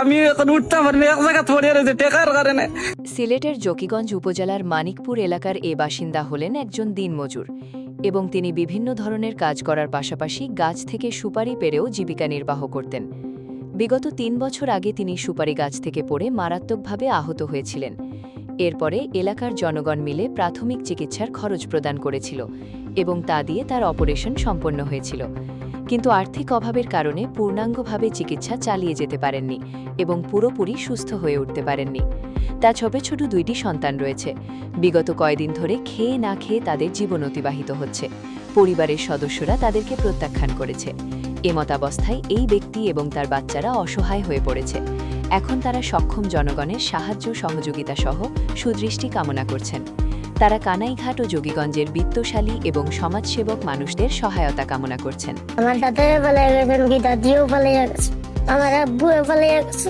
আমি এখন উঠতে পারি এক জায়গা পড়ে রয়েছে টেকার কারণে। সিলেটের জকিগঞ্জ উপজেলার মানিকপুর এলাকার এ বাসিন্দা হলেন একজন দিনমজুর এবং তিনি বিভিন্ন ধরনের কাজ করার পাশাপাশি গাছ থেকে সুপারি পেরেও জীবিকা নির্বাহ করতেন। বিগত ৩ বছর আগে তিনি সুপারি গাছ থেকে পড়ে মারাত্মকভাবে আহত হয়েছিলেন। এরপরে এলাকার জনগণ মিলে প্রাথমিক চিকিৎসার খরচ প্রদান করেছিল এবং তা দিয়ে তার অপারেশন সম্পন্ন হয়েছিল। কিন্তু আর্থিক অভাবের কারণে পূর্ণাঙ্গভাবে চিকিৎসা চালিয়ে যেতে পারেননি এবং পুরোপুরি সুস্থ হয়ে উঠতে পারেননি। তার ছোট ছোট 2টি সন্তান রয়েছে। বিগত কয়েকদিন ধরে খেয়ে না খেয়ে তাদের জীবন অতিবাহিত হচ্ছে। পরিবারের সদস্যরা তাদেরকে প্রত্যাখ্যান করেছে। এমতাবস্থায় এই ব্যক্তি এবং তার বাচ্চারা অসহায় হয়ে পড়েছে। এখন তারা সক্ষম জনগণের সাহায্য সহযোগিতা সহ সুদৃষ্টি কামনা করছেন। তারা কানাইঘাট ও যোগীগঞ্জের বিত্তশালী এবং সমাজসেবক মানুষদের সহায়তা কামনা করছেন। আমার সাথে বলে গেছেন কি দাদিও বলে গেছে, আমার আব্বুও বলে গেছে,